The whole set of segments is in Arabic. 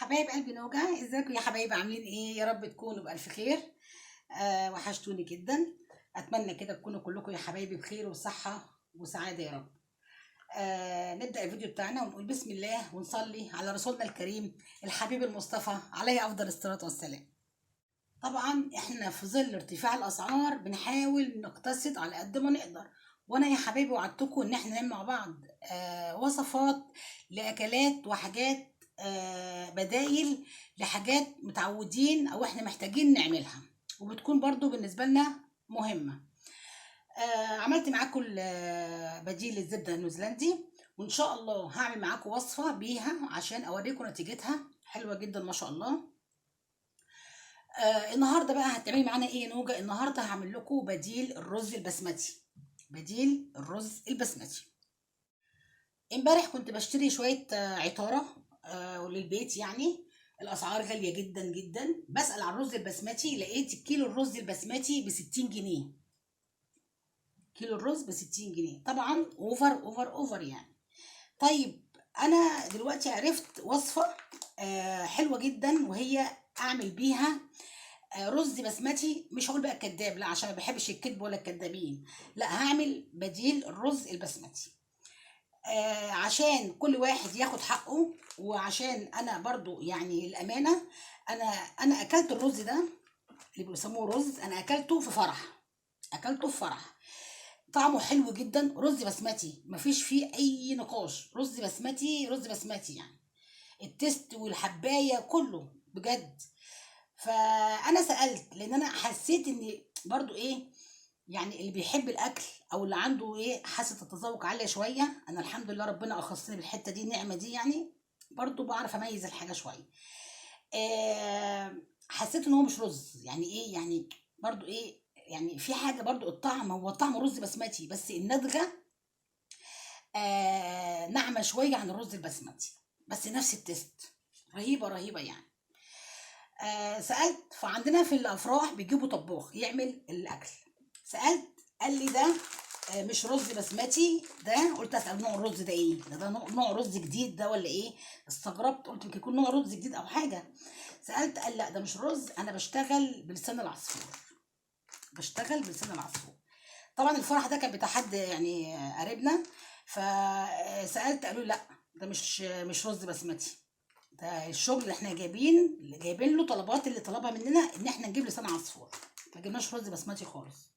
حبايب قلبي نوجة، ازيكم يا حبايبي؟ عاملين ايه؟ يا رب تكونوا بألف خير. وحشتوني جدا. اتمنى كده تكونوا كلكم يا حبايبي بخير وصحة وسعادة يا رب. نبدأ الفيديو بتاعنا ونقول بسم الله ونصلي على رسولنا الكريم الحبيب المصطفى عليه افضل الصلاة والسلام. طبعا احنا في ظل ارتفاع الاسعار بنحاول نقتصد على قد ما نقدر، وانا يا حبايبي وعدتكم ان احنا نعمل مع بعض وصفات لاكلات وحاجات، بدايل لحاجات متعودين او احنا محتاجين نعملها، وبتكون برضو بالنسبة لنا مهمة. عملت معاكم بديل الزبدة النيوزيلندي، وان شاء الله هعمل معاكم وصفة بيها عشان اوريكم نتيجتها حلوة جدا ما شاء الله. النهارده بقى هتعملي معانا ايه يا نوجة؟ النهارده هعمل لكم بديل الرز البسمتي. بديل الرز البسمتي. امبارح كنت بشتري شويه عطاره للبيت يعني. الاسعار غاليه جدا جدا. بسأل على الرز البسمتي لقيت كيلو الرز البسمتي ب 60 جنيه. كيلو الرز ب 60 جنيه، طبعا اوفر اوفر اوفر يعني. طيب انا دلوقتي عرفت وصفه حلوه جدا، وهي اعمل بيها رز بسمتي. مش هقول بقى كداب، لا، عشان ما بحبش الكذب ولا الكدابين. لا، هعمل بديل الرز البسمتي عشان كل واحد ياخد حقه، وعشان انا برضو يعني الامانه. انا انا اكلت الرز ده اللي بيسموه رز، انا اكلته في فرح. اكلته في فرح. طعمه حلو جدا. رز بسمتي مفيش فيه اي نقاش. رز بسمتي رز بسمتي يعني. التست والحبايه كله بجد. فانا سالت لان انا حسيت ان برضو ايه، يعني اللي بيحب الاكل او اللي عنده ايه حاسه التذوق عاليه شويه. انا الحمد لله ربنا اخصني بالحته دي، النعمه دي يعني. برضو بعرف اميز الحاجه شويه. حسيت ان هو مش رز، يعني ايه يعني. برضو ايه يعني، في حاجه برضو الطعم هو طعم رز بسمتي، بس الندغه ناعمه شويه عن الرز البسمتي، بس نفس التست. رهيبه رهيبه يعني. سألت، فعندنا في الأفراح بيجيبوا طباخ يعمل الأكل. سألت، قال لي ده مش رز بسمتي ده. قلت أسأل نوع الرز ده إيه؟ ده نوع رز جديد ده ولا إيه؟ استغربت، قلت يمكن يكون نوع رز جديد أو حاجة. سألت، قال لا ده مش رز، أنا بشتغل بلسان العصفور. بشتغل بلسان العصفور. طبعا الفرح ده كان بتاع حد يعني قريبنا. فسألت، قالوا لا ده مش رز بسمتي. ده الشغل اللي احنا جايبين له طلبات، اللي طلبها مننا ان احنا نجيب لسان عصفور. ما جبناش رز بسمتي خالص.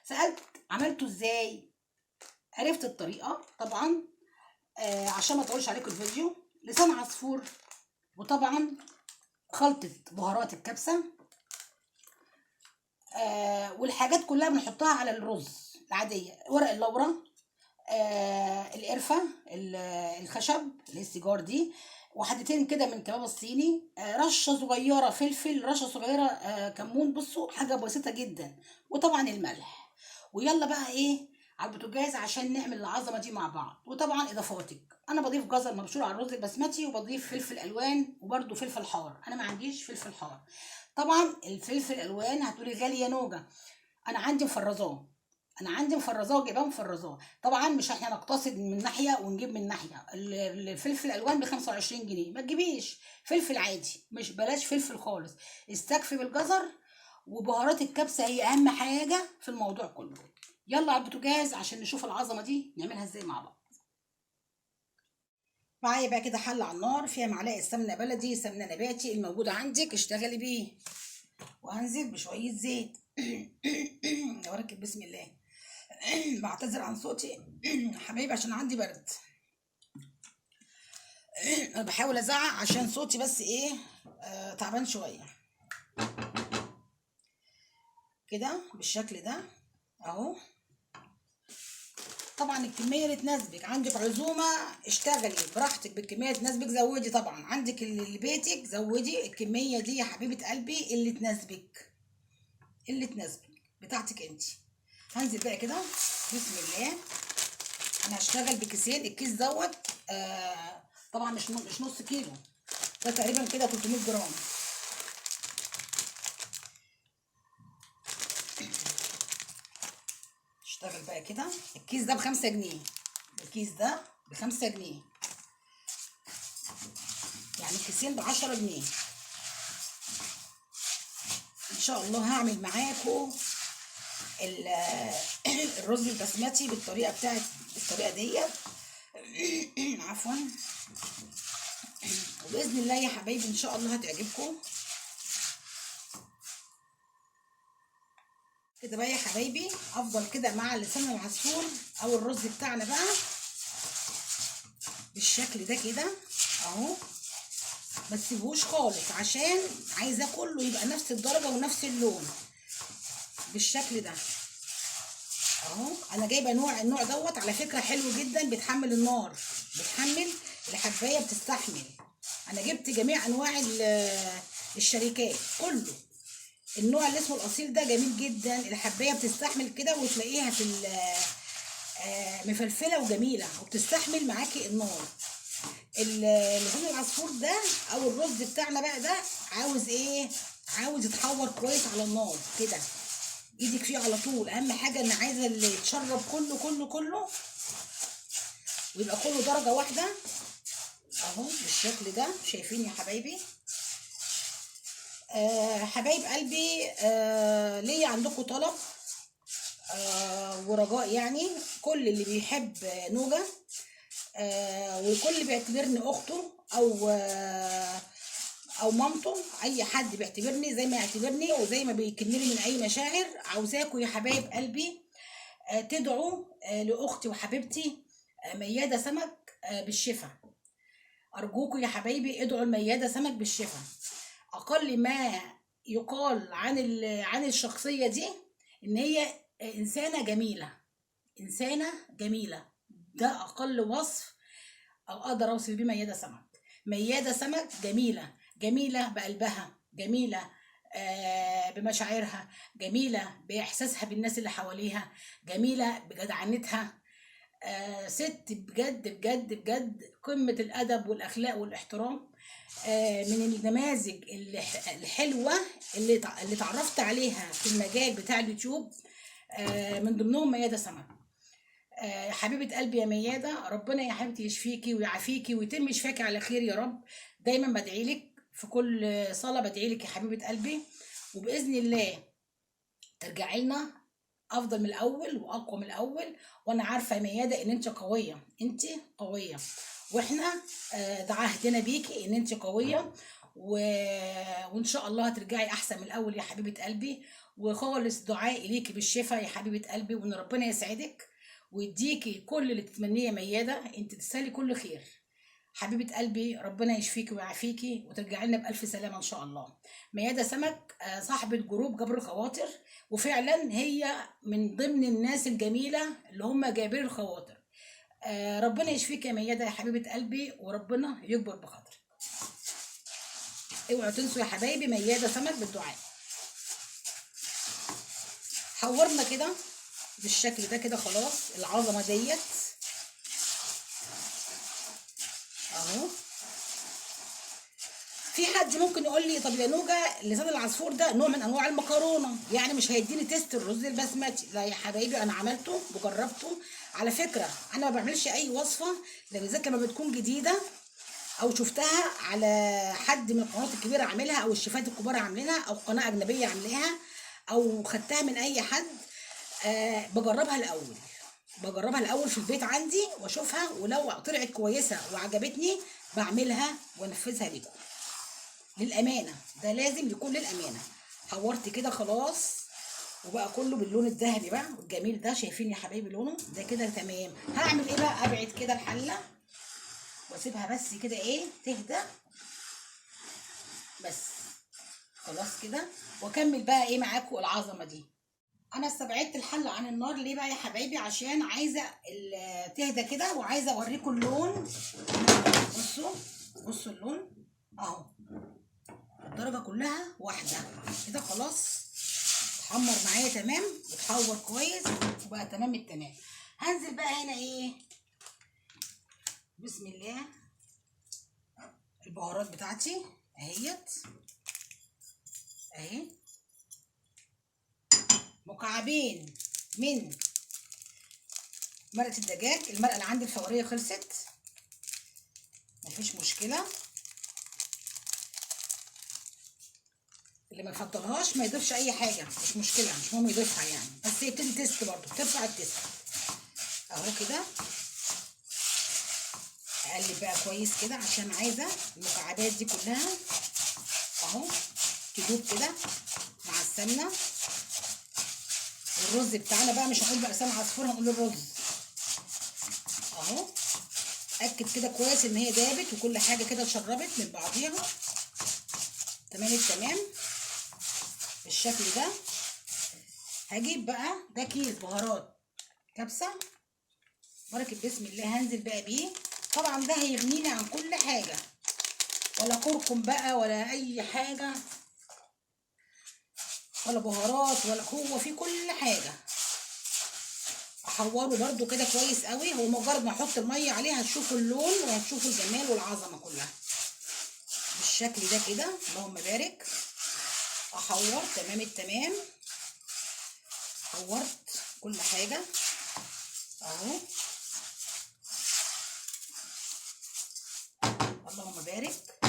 سألت عملته ازاي؟ عرفت الطريقة طبعا. عشان ما اطولش عليكم الفيديو. لسان عصفور، وطبعا خلطة بهارات الكبسة، والحاجات كلها بنحطها على الرز العادية. ورق اللورة، القرفة، الخشب اللي هي السيجار دي، وحدتين كده من كباب الصيني، رشة صغيرة فلفل، رشة صغيرة كمون. بصوا حاجة بسيطة جدا. وطبعا الملح. ويلا بقى ايه على البوتاجاز عشان نعمل العظمة دي مع بعض. وطبعا اضافاتك، انا بضيف جزر مبشور على الرز البسمتي، وبضيف فلفل الوان، وبرده فلفل حار. انا ما عنديش فلفل حار. طبعا الفلفل الالوان هتقولي غالي يا نوجة. انا عندي مفرزاه. وجايباه مفرزاه. طبعا مش احنا نقتصد من ناحيه ونجيب من ناحيه. الفلفل الالوان ب 25 جنيه، ما تجيبيش فلفل عادي، مش بلاش فلفل خالص. استكفي بالجزر. وبهارات الكبسه هي اهم حاجه في الموضوع كله. يلا على البوتاجاز عشان نشوف العظمه دي نعملها ازاي مع بعض. معايا بقى كده حله على النار فيها معلقه سمنه بلدي، سمنه نباتي الموجوده عندك اشتغلي بيه. وهنزل بشويه زيت. واركب بسم الله. بعتذر عن صوتي حبايبي عشان عندي برد. انا بحاول ازعق عشان صوتي بس ايه تعبان شويه. كده بالشكل ده اهو. طبعا الكميه اللي تناسبك. عندك عزومه اشتغلي براحتك بالكميه اللي تناسبك، زودي. طبعا عندك اللي بيتك زودي الكميه دي يا حبيبه قلبي اللي تناسبك. اللي تناسبك بتاعتك انت. هنزل بقى كده بسم الله. انا هشتغل بكيسين. الكيس دوت طبعا مش نص كيلو، ده تقريبا كده 300 جرام. اشتغل بقى كده. الكيس ده ب5 جنيه. الكيس ده ب5 جنيه. يعني يعني الكيسين ب10 جنيه. ان شاء الله هعمل معاكم الرز البسمتي بالطريقه ديت. عفوا. وباذن الله يا حبايبي ان شاء الله هتعجبكم. كده بقى يا حبايبي افضل كده مع لسان العصفور او الرز بتاعنا بقى بالشكل ده كده اهو. ما تسيبوش خالص عشان عايزاه كله يبقى نفس الدرجه ونفس اللون بالشكل ده اهو. انا جايبه النوع دوت على فكره حلو جدا، بيتحمل النار، بيتحمل الحبايه، بتستحمل. انا جبت جميع انواع الشركات كله. النوع اللي اسمه الاصيل ده جميل جدا، الحبايه بتستحمل كده وتلاقيها في مفلفله وجميله وبتستحمل معاكي النار. لسان العصفور ده او الرز بتاعنا بقى ده عاوز ايه؟ عاوز يتحور كويس على النار كده، ايدك فيه على طول. اهم حاجه ان عايزه اللي يتشرب كله كله كله ويبقى كله درجه واحده اهو بالشكل ده. شايفين يا حبايبي؟ حبايب قلبي، ليا عندكم طلب ورجاء، يعني كل اللي بيحب نوجة وكل اللي بيعتبرني اخته او مامته، اي حد بيعتبرني زي ما يعتبرني وزي ما بيكنني من اي مشاعر، عاوزاكم يا حبايب قلبي تدعوا لاختي وحبيبتي ميادة سمك بالشفا. ارجوكم يا حبايبي ادعوا الميادة سمك بالشفا. اقل ما يقال عن الشخصيه دي ان هي انسانه جميله، انسانه جميله. ده اقل وصف او اقدر اوصف بيه ميادة سمك. ميادة سمك جميله، جميله بقلبها، جميله بمشاعرها، جميله باحساسها بالناس اللي حواليها، جميله بجدعنتها. ست بجد بجد بجد قمه الادب والاخلاق والاحترام. من النماذج الحلوه اللي اتعرفت عليها في المجال بتاع اليوتيوب، من ضمنهم ميادة سمك. حبيبه قلبي يا ميادة، ربنا يا حبيبتي يشفيكي ويعافيكي ويتم شفاكي على خير يا رب. دايما بدعي لك في كل صلاه، بدعي لك يا حبيبه قلبي، وباذن الله ترجعي لنا افضل من الاول واقوى من الاول. وانا عارفه يا ميادة ان انت قويه، انت قويه، واحنا ده عهدنا بيكي ان انت قويه وان شاء الله هترجعي احسن من الاول يا حبيبه قلبي. وخالص دعائي ليكي بالشفاء يا حبيبه قلبي، وان ربنا يسعدك ويديكي كل اللي تتمنيه يا ميادة. انت تستاهلي كل خير حبيبه قلبي، ربنا يشفيكي ويعافيكي وترجعي لنا بالف سلامه ان شاء الله. ميادة سمك صاحبه جروب جبر الخواطر، وفعلا هي من ضمن الناس الجميله اللي هم جابر الخواطر. ربنا يشفيك يا ميادة يا حبيبه قلبي، وربنا يكبر بخاطرك. اوعوا تنسوا يا حبايبي ميادة سمك بالدعاء. حورنا كده بالشكل ده كده خلاص العظمه ديت اهو. في حد ممكن يقول لي طب يا نوجة لسان العصفور ده نوع من انواع المكرونه، يعني مش هيديني تيست الرز البسمتي. لا يا حبايبي، انا عملته وجربته. على فكره انا ما بعملش اي وصفه بالذات لما بتكون جديده او شفتها على حد من القنوات الكبيره عاملها او الشيفات الكبار عاملينها او قناه اجنبيه عاملاها او خدتها من اي حد. بجربها الاول في البيت عندي واشوفها، ولو طلعت كويسه وعجبتني بعملها وانفذها لكم. للامانه ده لازم يكون للامانه. حورت كده خلاص وبقى كله باللون الذهبي بقى والجميل ده. شايفين يا حبايبي لونه ده كده تمام. هعمل ايه بقى؟ ابعد كده الحله واسيبها بس كده ايه تهدى بس خلاص كده، واكمل بقى ايه معاكم العظمه دي. انا استبعدت الحله عن النار ليه بقى يا حبايبي؟ عشان عايزه تهدى كده وعايزه اوريكم اللون. بصوا اللون اهو، الدرجه كلها واحده كده خلاص. اتحمر معايا تمام وتحور كويس وبقى تمام التمام. هنزل بقى هنا ايه بسم الله البهارات بتاعتي اهيت اهي. مكعبين من مرقه الدجاج. المرقه اللي عندي الفوريه خلصت، مفيش مشكله. اللي ما يفضلهاش ما يضيفش اي حاجه، مش مشكله، مش مهم يضيفها يعني، بس هي بتدي تيست برضه، بترفع التيست. اهو كده اقلب بقى كويس كده عشان عايزه المكعبات دي كلها اهو تدوب كده مع السمنه. والرز بتاعنا بقى مش هنقول بقى لسان عصفور، هنقول الرز اهو. اتاكد كده كويس ان هي دابت وكل حاجه كده اتشربت من بعضيها تمام التمام بالشكل ده. هجيب بقى ده كيس بهارات كبسه، بركه بسم الله، هنزل بقى بيه. طبعا ده هيغنيني عن كل حاجه، ولا كركم بقى ولا اي حاجه ولا بهارات، ولا هو في كل حاجه. احوره برده كده كويس قوي، هو مجرد ما احط الميه عليه هتشوفوا اللون وهتشوفوا الجمال والعظمه كلها بالشكل ده كده. اللهم بارك. احور تمام التمام، حورت كل حاجه اهو. اللهم بارك.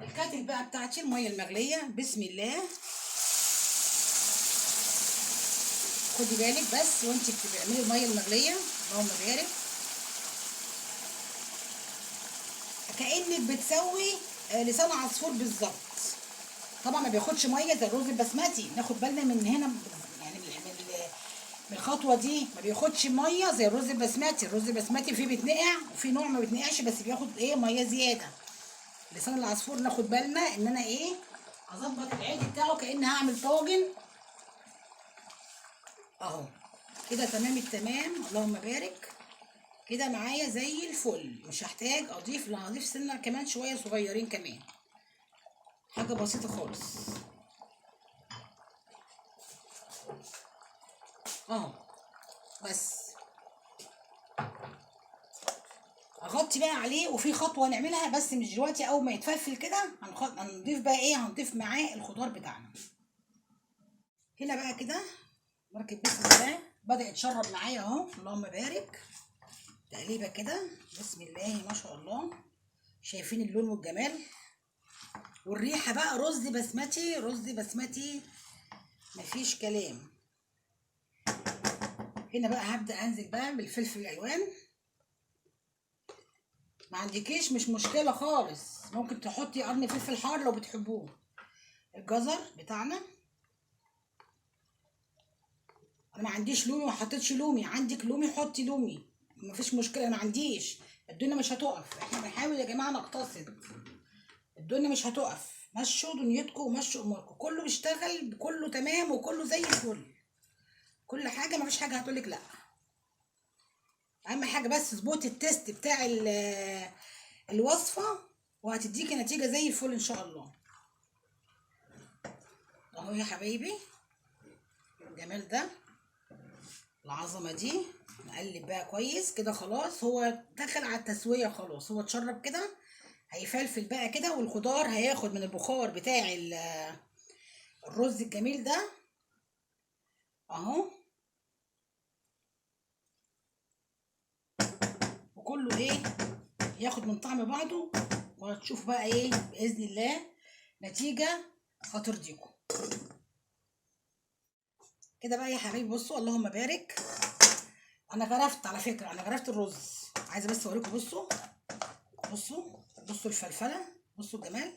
الكاتل بقى بتاعتي الميه المغليه بسم الله. خدي بالك بس وانت بتعملي الميه المغليه، اللهم بارك، كانك بتسوي لسان عصفور بالظبط. طبعا ما بياخدش ميه زي الرز البسمتي، ناخد بالنا من هنا يعني من الخطوه دي، ما بياخدش ميه زي الرز البسمتي. الرز البسمتي فيه بيتنقع وفي نوع ما بيتنقعش، بس بياخد ايه ميه زياده. لسان العصفور ناخد بالنا ان انا ايه اظبط العيد بتاعه كاني هعمل طاجن اهو كده تمام التمام. اللهم بارك. كده معايا زي الفل، مش هحتاج اضيف، لا هضيف سنه كمان شويه صغيرين كمان، حاجه بسيطه خالص اهو. بس اغطي بقى عليه، وفي خطوه نعملها بس مش دلوقتي، اول ما يتفلفل كده هنضيف بقى ايه، هنضيف معاه الخضار بتاعنا. هنا بقى كده بركب بسم الله، بدأ يتشرب معايا اهو. اللهم بارك. تقليبه كده بسم الله ما شاء الله. شايفين اللون والجمال والريحه بقى، رز بسمتي، رز بسمتي مفيش كلام. هنا بقى هبدأ انزل بقى بالفلفل الالوان. ما عندكيش مش مشكله خالص، ممكن تحطي قرن فلفل حار لو بتحبوه. الجزر بتاعنا، انا ما عنديش لومي وما حطيتش لومي، عندك لومي حطي لومي مفيش مشكله، انا ما عنديش. الدنيا مش هتقف، احنا بنحاول يا جماعه نقتصد، الدنيا مش هتقف. مشوا دنيتكم ومشوا اموركم، كله بيشتغل كله تمام وكله زي الفل، كل حاجه مفيش حاجه هتقولك لا. اهم حاجه بس اظبطي التيست بتاع الوصفه وهتديكي نتيجه زي الفل ان شاء الله. اهو يا حبايبي الجمال ده، العظمه دي. نقلب بقى كويس كده، خلاص هو دخل على التسويه، خلاص هو اتشرب كده، هيفلفل بقى كده، والخضار هياخد من البخار بتاع الرز الجميل ده اهو. وكله ايه ياخد من طعم بعضه، وهتشوف بقى ايه باذن الله نتيجه هترضيكم. كده بقى يا حبايبي بصوا، اللهم بارك. انا غرفت على فكره، انا غرفت الرز، عايزه بس اوريكم. بصوا بصوا بصوا الفلفله، بصوا الجمال.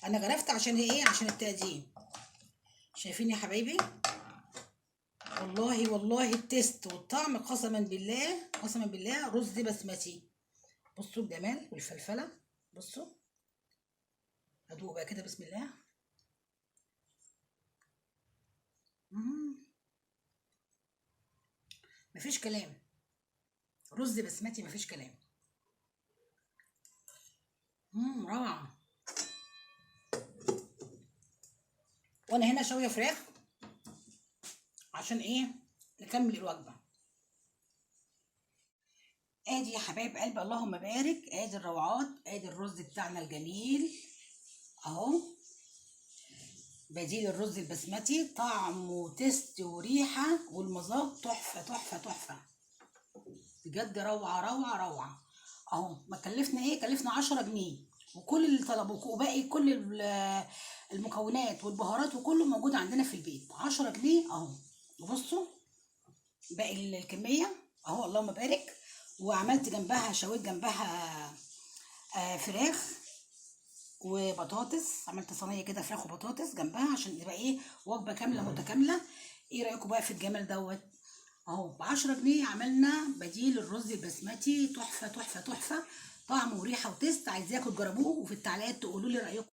انا غرفت عشان ايه، عشان التقديم. شايفين يا حبايبي، والله والله التيست والطعم قسما بالله قسما بالله رز بسمتي. بصوا الجمال والفلفله، بصوا. هدوق بقى كده بسم الله. مفيش كلام، رز بسمتي مفيش كلام. روعه. وانا هنا شويه فراخ عشان ايه نكمل الوجبه. ادي يا حبايب قلبي اللهم بارك، ادي الروعات، ادي الرز بتاعنا الجميل اهو، بديل الرز البسمتي، طعم وتست وريحه والمذاق تحفه تحفه تحفه بجد، روعه روعه روعه اهو. ما كلفنا ايه، كلفنا 10 جنيه وكل اللي طلبوه وباقي كل المكونات والبهارات وكله موجود عندنا في البيت. 10 جنيه اهو. وبصوا باقي الكميه اهو، اللهم بارك. وعملت جنبها، شويت جنبها فراخ وبطاطس. عملت صينيه كده فراخ وبطاطس جنبها عشان تبقى ايه، وجبه كامله متكامله. ايه رايكم بقى في الجمال دوت؟ اهو ب10 جنيه عملنا بديل الرز البسمتي، تحفه تحفه تحفه، طعم وريحه وتست. عايزاكم تجربوه وفي التعليقات تقولوا لي رايكم.